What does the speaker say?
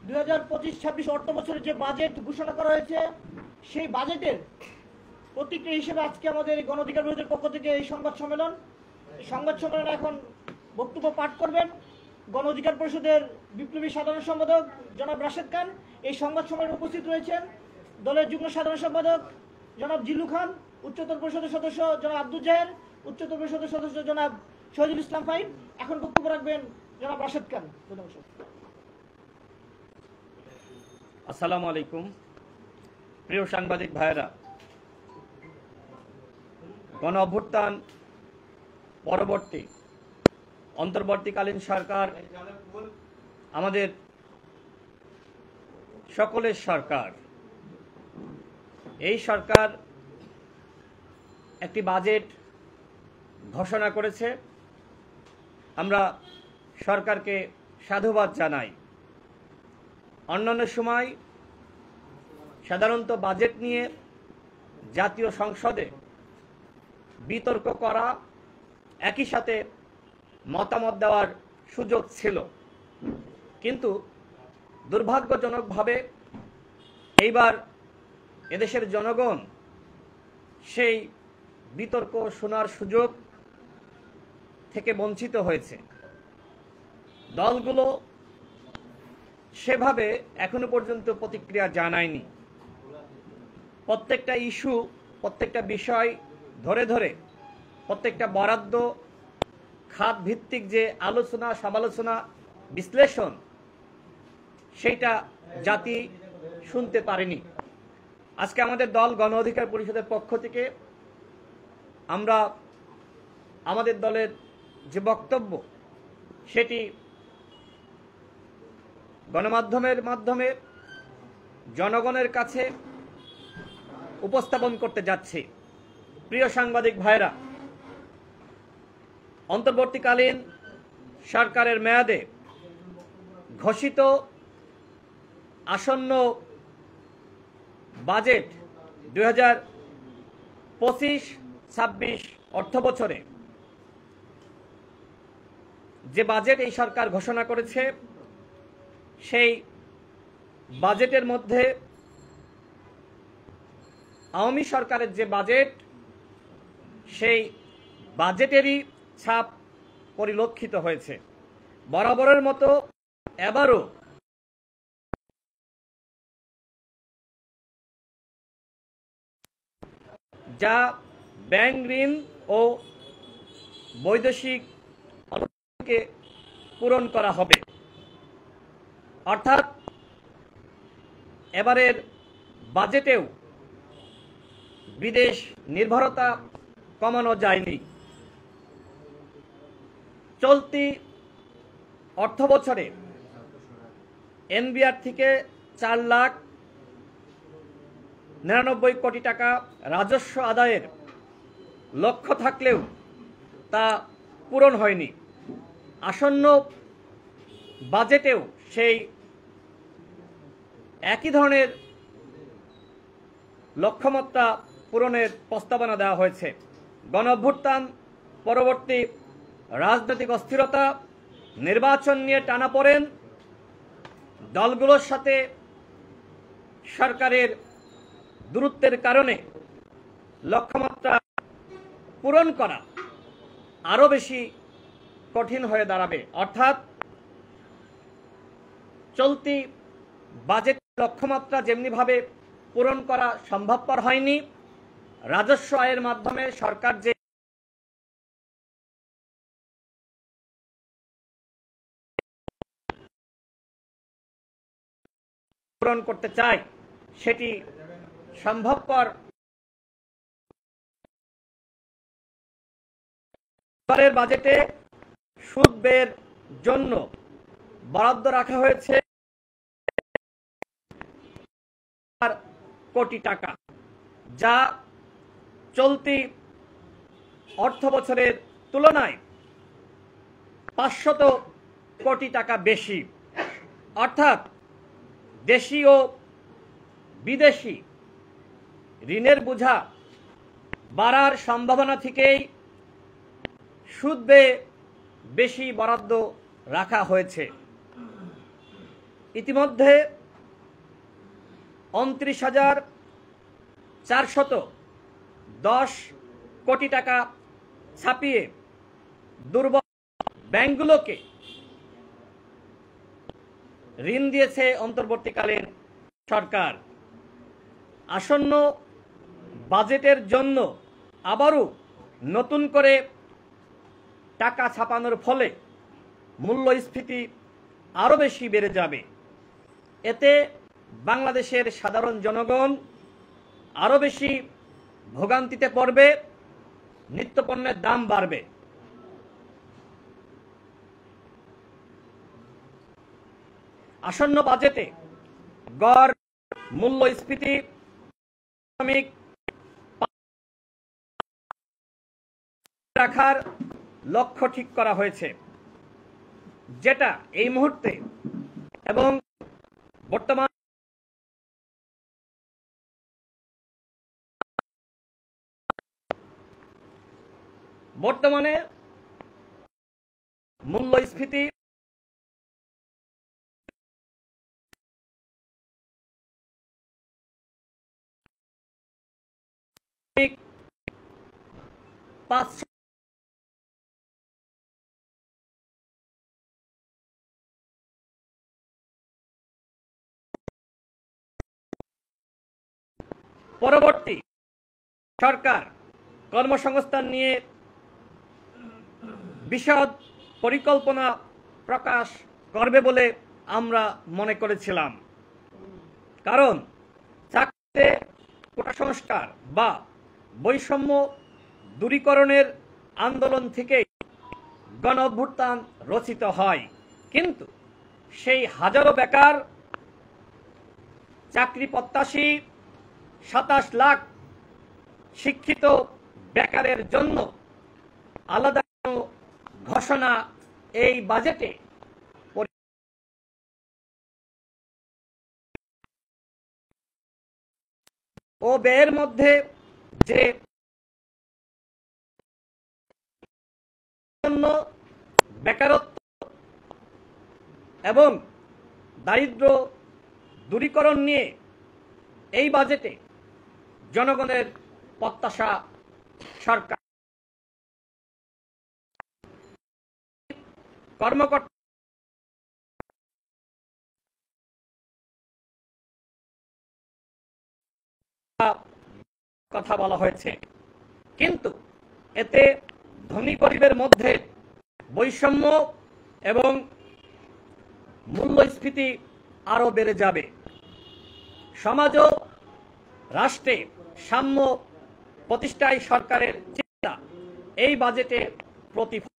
2025-26 অর্থ বছরের যে বাজেট ঘোষণা করা হয়েছে সেই বাজেটের প্রতিক্রিয়া হিসেবে আজকে আমাদের গণ অধিকার পরিষদের পক্ষ থেকে এই সংবাদ সম্মেলন। সংবাদ সম্মেলনে এখন বক্তব্য পাঠ করবেন গণ অধিকার পরিষদের বিপ্লবী সাধারণ সম্পাদক জনাব রাশেদ খান। এই সংবাদ সম্মেলনে উপস্থিত রয়েছেন দলের যুগ্ম সাধারণ সম্পাদক জনাব জিল্লু খান, উচ্চতর পরিষদের সদস্য জনাব আব্দুল জাহের, উচ্চতর পরিষদের সদস্য জনাব শহীদুল ইসলাম ফাহিম। এখন বক্তব্য রাখবেন জনাব রাশেদ খান। আসসালামু আলাইকুম। প্রিয় সাংবাদিক ভাইয়েরা, গণ অভ্যুত্থান পরবর্তী অন্তর্বর্তীকালীন সরকার আমাদের সকলের সরকার। এই সরকার একটি বাজেট ঘোষণা করেছে। আমরা সরকারকে সাধুবাদ জানাই। অন্যান্য সময় সাধারণত বাজেট নিয়ে জাতীয় সংসদে বিতর্ক করা, একই সাথে মতামত দেওয়ার সুযোগ ছিল, কিন্তু দুর্ভাগ্যজনকভাবে এইবার এদেশের জনগণ সেই বিতর্ক শোনার সুযোগ থেকে বঞ্চিত হয়েছে। দলগুলো সেভাবে এখনো পর্যন্ত প্রতিক্রিয়া জানায়নি। প্রত্যেকটা ইস্যু, প্রত্যেকটা বিষয় ধরে ধরে প্রত্যেকটা বরাদ্দ খাত ভিত্তিক যে আলোচনা, সমালোচনা, বিশ্লেষণ, সেইটা জাতি শুনতে পারেনি। আজকে আমাদের দল গণ অধিকার পরিষদের পক্ষ থেকে আমরা আমাদের দলের যে বক্তব্য সেটি গণমাধ্যমের মাধ্যমে জনগণের কাছে উপস্থাপন করতে যাচ্ছি। প্রিয় সাংবাদিক ভাইরা, অন্তর্বর্তীকালীন সরকারের মেয়াদে ঘোষিত আসন্ন বাজেট 2025-26 অর্থ বছরে যে বাজেট এই সরকার ঘোষণা করেছে, সেই বাজেটের মধ্যে আওয়ামী সরকারের যে বাজেট, সেই বাজেটেরই ছাপ পরিলক্ষিত হয়েছে। বরাবরের মতো এবারও যা ব্যাংক ঋণ ও বৈদেশিক কে পূরণ করা হবে, অর্থাৎ এবারের বাজেটেও বিদেশ নির্ভরতা কমানো যায়নি। চলতি অর্থ বছরে এনবিআর থেকে 4,99,00,000 কোটি টাকা রাজস্ব আদায়ের লক্ষ্য থাকলেও তা পূরণ হয়নি। আসন্ন বাজেটেও সেই একই ধরনের লক্ষ্যমাত্রা পূরণের প্রস্তাবনা দেওয়া হয়েছে। গণ অভ্যুত্থান পরবর্তী রাজনৈতিক অস্থিরতা, নির্বাচন নিয়ে টানাপোড়েন, দলগুলোর সাথে সরকারের দূরত্বের কারণে লক্ষ্যমাত্রা পূরণ করা আরও বেশি কঠিন হয়ে দাঁড়াবে। অর্থাৎ চলতি বাজেট লক্ষ্যমাত্রা যেমনিভাবে পূরণ করা সম্ভবপর হয়নি, রাজস্ব আয়ের মাধ্যমে সরকার যে পূরণ করতে চায় সেটি সম্ভবপর। এবারের বাজেটে সুদ ব্যয়ের জন্য বরাদ্দ রাখা হয়েছে কোটি টাকা, যা চলতি অর্থ বছরের তুলনায় 500 কোটি টাকা বেশি। অর্থাৎ দেশি ও বিদেশি ঋণের বোঝা বাড়ার সম্ভাবনা থেকেই সুদ ব্যয়ে বেশি বরাদ্দ রাখা হয়েছে। ইতিমধ্যে 29,410 কোটি টাকা ছাপিয়ে দুর্বল ব্যাংকগুলোকে ঋণ দিয়েছে অন্তর্বর্তীকালীন সরকার। আসন্ন বাজেটের জন্য আবারও নতুন করে টাকা ছাপানোর ফলে মূল্যস্ফীতি আরও বেশি বেড়ে যাবে। এতে বাংলাদেশের সাধারণ জনগণ আরও বেশি ভোগান্তিতে পড়বে, নিত্যপণ্যের দাম বাড়বে। আসন্ন বাজেটে গড় মূল্যস্ফীতি রাখার লক্ষ্য ঠিক করা হয়েছে, যেটা এই মুহূর্তে এবং বর্তমানে মূল্যস্ফীতি পরবর্তী সরকার কর্মসংস্থান নিয়ে বিশদ পরিকল্পনা প্রকাশ করবে বলে আমরা মনে করেছিলাম, কারণ চাকরিতে কোটা সংস্কার বা বৈষম্য দূরীকরণের আন্দোলন থেকেই গণ অভ্যুত্থান রচিত হয়। কিন্তু সেই হাজারো বেকার চাকরি প্রত্যাশী 27 লাখ শিক্ষিত বেকারের জন্য আলাদা ঘোষণা এই বাজেটে ও ব্যয়ের মধ্যে যে বেকারত্ব এবং দারিদ্র দূরীকরণ নিয়ে এই বাজেটে জনগণের প্রত্যাশা সরকার কর্মকর্তা কথা বলা হয়েছে, কিন্তু এতে ধনী গরিবের মধ্যে বৈষম্য এবং মূল্যস্ফীতি আরো বেড়ে যাবে। সমাজ ও রাষ্ট্রে সাম্য প্রতিষ্ঠায় সরকারের চিন্তা এই বাজেটে প্রতিফলিত।